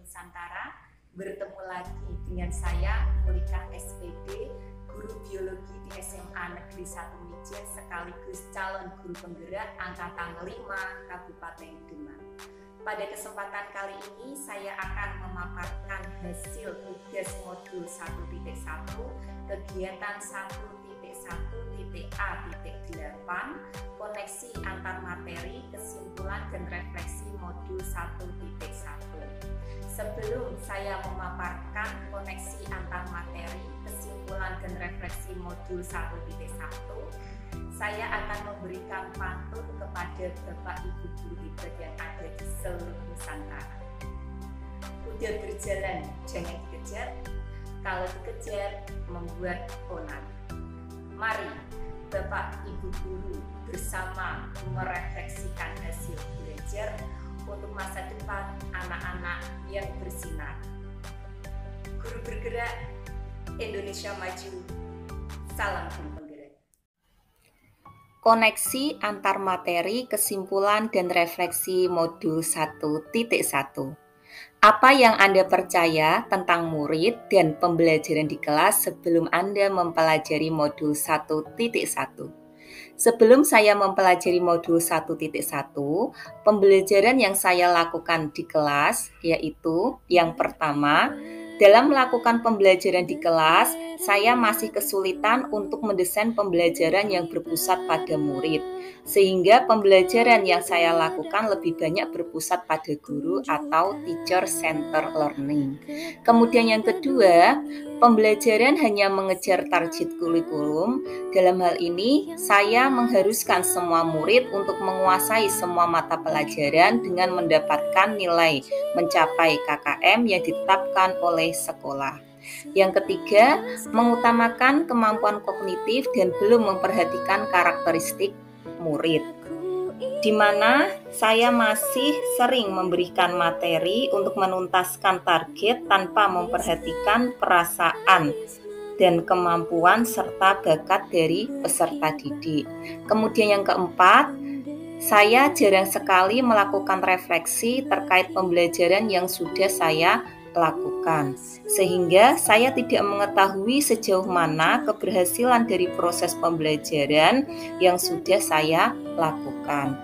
Nusantara. Bertemu lagi dengan saya, Mulika SPD, guru biologi di SMA Negeri 1 Mijen, sekaligus calon guru penggerak Angkatan 5 Kabupaten Demak. Pada kesempatan kali ini, saya akan memaparkan hasil tugas modul 1.1 kegiatan 1.1.A.8 koneksi antar materi, kesimpulan dan refleksi modul 1.1. Sebelum saya memaparkan koneksi antar materi, kesimpulan dan refleksi modul 1.1, saya akan memberikan pantun kepada Bapak Ibu guru hebat yang ada di seluruh Nusantara. Udah berjalan, jangan dikejar. Kalau dikejar, membuat onar. Mari Bapak Ibu guru bersama merefleksikan hasil belajar untuk masa depan anak-anak yang bersinar. Guru bergerak, Indonesia maju. Salam guru penggerak. Koneksi antar materi, kesimpulan dan refleksi modul 1.1. Apa yang Anda percaya tentang murid dan pembelajaran di kelas sebelum Anda mempelajari modul 1.1? Sebelum saya mempelajari modul 1.1, pembelajaran yang saya lakukan di kelas yaitu yang pertama, dalam melakukan pembelajaran di kelas, saya masih kesulitan untuk mendesain pembelajaran yang berpusat pada murid, sehingga pembelajaran yang saya lakukan lebih banyak berpusat pada guru atau teacher center learning. Kemudian yang kedua, pembelajaran hanya mengejar target kurikulum. Dalam hal ini, saya mengharuskan semua murid untuk menguasai semua mata pelajaran dengan mendapatkan nilai mencapai KKM yang ditetapkan oleh sekolah. Yang ketiga, mengutamakan kemampuan kognitif dan belum memperhatikan karakteristik murid, di mana saya masih sering memberikan materi untuk menuntaskan target tanpa memperhatikan perasaan dan kemampuan serta bakat dari peserta didik. Kemudian yang keempat, saya jarang sekali melakukan refleksi terkait pembelajaran yang sudah saya lakukan, sehingga saya tidak mengetahui sejauh mana keberhasilan dari proses pembelajaran yang sudah saya lakukan.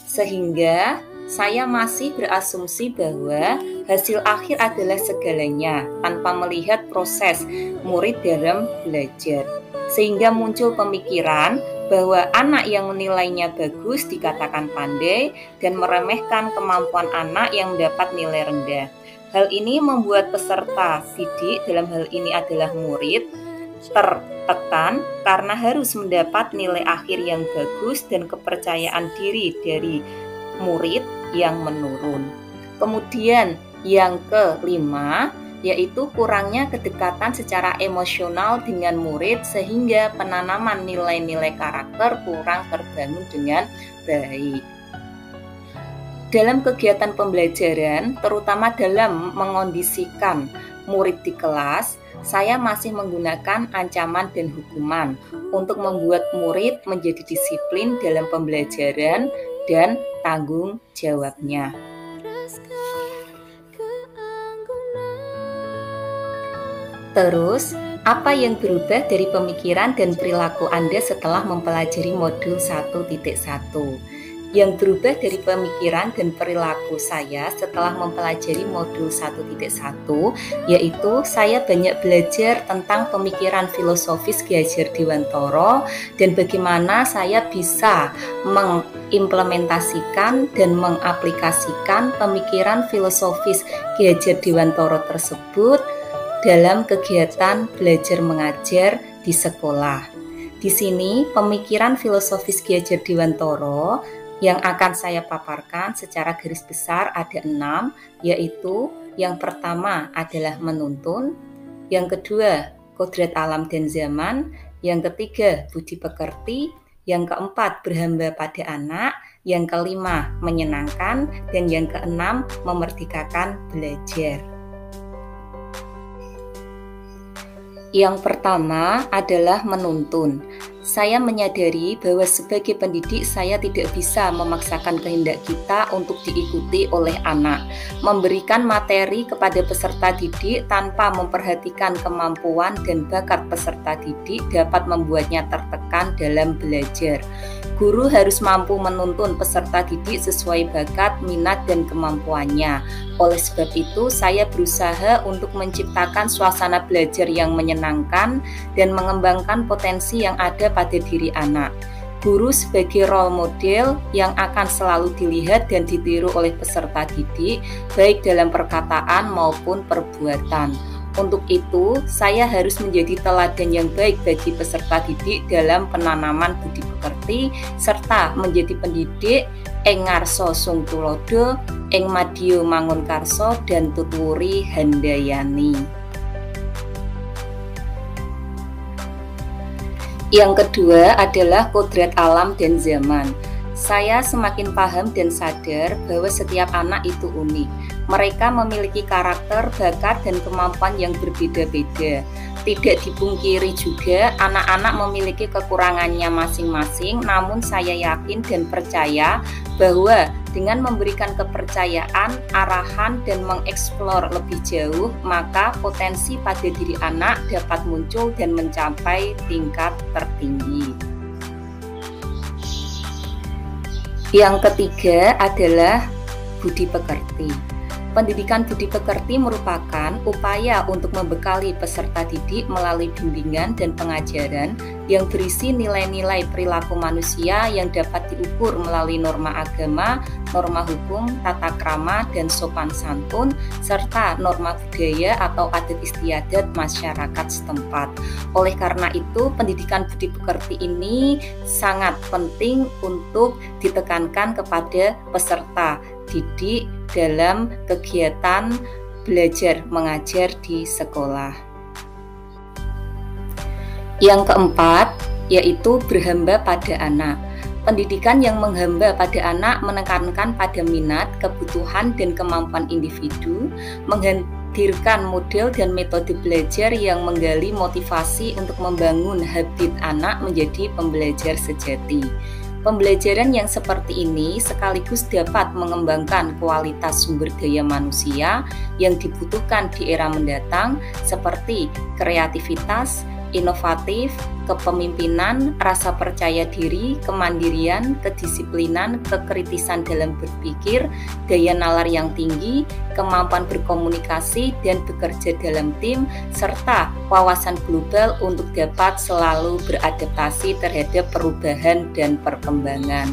Sehingga saya masih berasumsi bahwa hasil akhir adalah segalanya tanpa melihat proses murid dalam belajar. Sehingga muncul pemikiran bahwa anak yang nilainya bagus dikatakan pandai dan meremehkan kemampuan anak yang mendapat nilai rendah. Hal ini membuat peserta didik, dalam hal ini adalah murid, tertekan karena harus mendapat nilai akhir yang bagus dan kepercayaan diri dari murid yang menurun. Kemudian yang kelima, yaitu kurangnya kedekatan secara emosional dengan murid sehingga penanaman nilai-nilai karakter kurang terbangun dengan baik. Dalam kegiatan pembelajaran, terutama dalam mengondisikan murid di kelas, saya masih menggunakan ancaman dan hukuman untuk membuat murid menjadi disiplin dalam pembelajaran dan tanggung jawabnya. Terus, apa yang berubah dari pemikiran dan perilaku Anda setelah mempelajari modul 1.1? Yang berubah dari pemikiran dan perilaku saya setelah mempelajari modul 1.1 yaitu saya banyak belajar tentang pemikiran filosofis Ki Hajar Dewantara dan bagaimana saya bisa mengimplementasikan dan mengaplikasikan pemikiran filosofis Ki Hajar Dewantara tersebut dalam kegiatan belajar mengajar di sekolah. Di sini pemikiran filosofis Ki Hajar Dewantara yang akan saya paparkan secara garis besar ada 6, yaitu yang pertama adalah menuntun, yang kedua kodrat alam dan zaman, yang ketiga budi pekerti, yang keempat berhamba pada anak, yang kelima menyenangkan, dan yang keenam memerdekakan belajar. Yang pertama adalah menuntun. Saya menyadari bahwa sebagai pendidik saya tidak bisa memaksakan kehendak kita untuk diikuti oleh anak. Memberikan materi kepada peserta didik tanpa memperhatikan kemampuan dan bakat peserta didik dapat membuatnya tertekan dalam belajar. Guru harus mampu menuntun peserta didik sesuai bakat, minat, dan kemampuannya. Oleh sebab itu, saya berusaha untuk menciptakan suasana belajar yang menyenangkan dan mengembangkan potensi yang ada pada diri anak. Guru sebagai role model yang akan selalu dilihat dan ditiru oleh peserta didik, baik dalam perkataan maupun perbuatan. Untuk itu, saya harus menjadi teladan yang baik bagi peserta didik dalam penanaman budi pekerti, serta menjadi pendidik ing ngarsa sung tulodo, ing madya mangun karsa, dan tuturi handayani. Yang kedua adalah kodrat alam dan zaman. Saya semakin paham dan sadar bahwa setiap anak itu unik. Mereka memiliki karakter, bakat, dan kemampuan yang berbeda-beda. Tidak dipungkiri juga, anak-anak memiliki kekurangannya masing-masing, namun saya yakin dan percaya bahwa dengan memberikan kepercayaan, arahan, dan mengeksplor lebih jauh, maka potensi pada diri anak dapat muncul dan mencapai tingkat tertinggi. Yang ketiga adalah budi pekerti. Pendidikan budi pekerti merupakan upaya untuk membekali peserta didik melalui bimbingan dan pengajaran yang berisi nilai-nilai perilaku manusia yang dapat diukur melalui norma agama, norma hukum, tata krama, dan sopan santun, serta norma budaya atau adat istiadat masyarakat setempat. Oleh karena itu, pendidikan budi pekerti ini sangat penting untuk ditekankan kepada peserta didik dalam kegiatan belajar mengajar di sekolah. Yang keempat, yaitu berhamba pada anak. Pendidikan yang menghamba pada anak menekankan pada minat, kebutuhan, dan kemampuan individu, menghadirkan model dan metode belajar yang menggali motivasi untuk membangun habit anak menjadi pembelajar sejati. Pembelajaran yang seperti ini sekaligus dapat mengembangkan kualitas sumber daya manusia yang dibutuhkan di era mendatang seperti kreativitas, inovatif, kepemimpinan, rasa percaya diri, kemandirian, kedisiplinan, kekritisan dalam berpikir, daya nalar yang tinggi, kemampuan berkomunikasi dan bekerja dalam tim, serta wawasan global untuk dapat selalu beradaptasi terhadap perubahan dan perkembangan.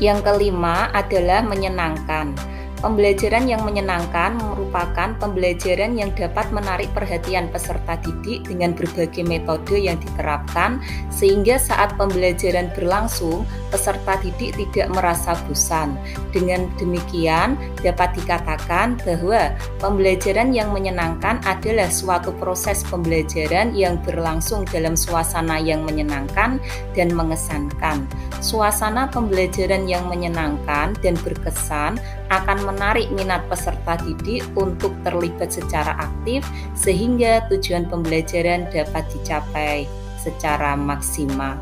Yang kelima adalah menyenangkan. Pembelajaran yang menyenangkan merupakan pembelajaran yang dapat menarik perhatian peserta didik dengan berbagai metode yang diterapkan, sehingga saat pembelajaran berlangsung, peserta didik tidak merasa bosan. Dengan demikian, dapat dikatakan bahwa pembelajaran yang menyenangkan adalah suatu proses pembelajaran yang berlangsung dalam suasana yang menyenangkan dan mengesankan. Suasana pembelajaran yang menyenangkan dan berkesan akan menarik minat peserta didik untuk terlibat secara aktif sehingga tujuan pembelajaran dapat dicapai secara maksimal.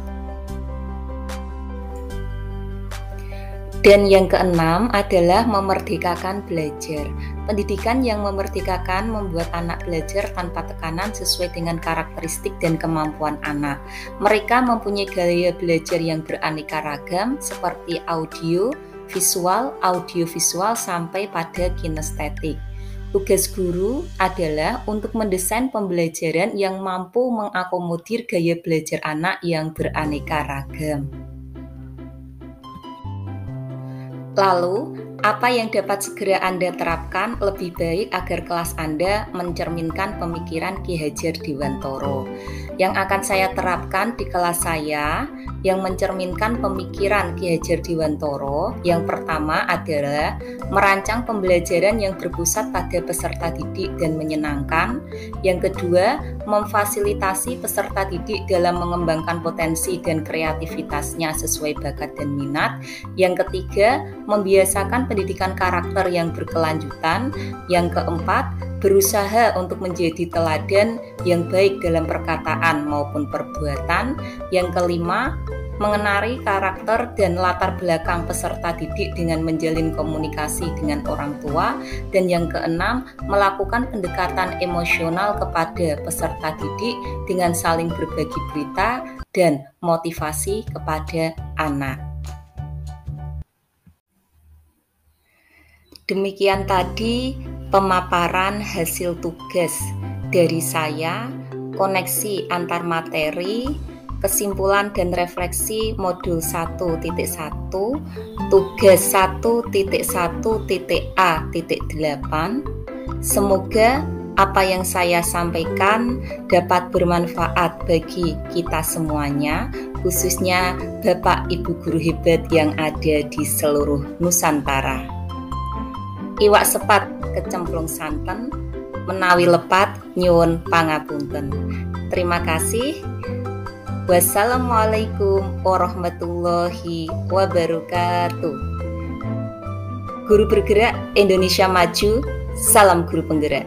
Dan yang keenam adalah memerdekakan belajar. Pendidikan yang memerdekakan membuat anak belajar tanpa tekanan sesuai dengan karakteristik dan kemampuan anak. Mereka mempunyai gaya belajar yang beraneka ragam seperti audio, visual, audiovisual, sampai pada kinestetik. Tugas guru adalah untuk mendesain pembelajaran yang mampu mengakomodir gaya belajar anak yang beraneka ragam. Lalu, apa yang dapat segera Anda terapkan lebih baik agar kelas Anda mencerminkan pemikiran Ki Hajar Dewantara? Yang akan saya terapkan di kelas saya yang mencerminkan pemikiran Ki Hajar Dewantara, yang pertama adalah merancang pembelajaran yang berpusat pada peserta didik dan menyenangkan. Yang kedua, memfasilitasi peserta didik dalam mengembangkan potensi dan kreativitasnya sesuai bakat dan minat. Yang ketiga, membiasakan pendidikan karakter yang berkelanjutan. Yang keempat, berusaha untuk menjadi teladan yang baik dalam perkataan maupun perbuatan. Yang kelima, mengenali karakter dan latar belakang peserta didik dengan menjalin komunikasi dengan orang tua. Dan yang keenam, melakukan pendekatan emosional kepada peserta didik dengan saling berbagi berita dan motivasi kepada anak. Demikian tadi pemaparan hasil tugas dari saya, koneksi antar materi, kesimpulan dan refleksi modul 1.1, tugas 1.1.A.8. Semoga apa yang saya sampaikan dapat bermanfaat bagi kita semuanya, khususnya Bapak Ibu guru hebat yang ada di seluruh Nusantara. Iwak sepat kecemplung santen, menawi lepat nyuwun pangapunten. Terima kasih. Wassalamualaikum warahmatullahi wabarakatuh. Guru bergerak Indonesia maju, salam guru penggerak.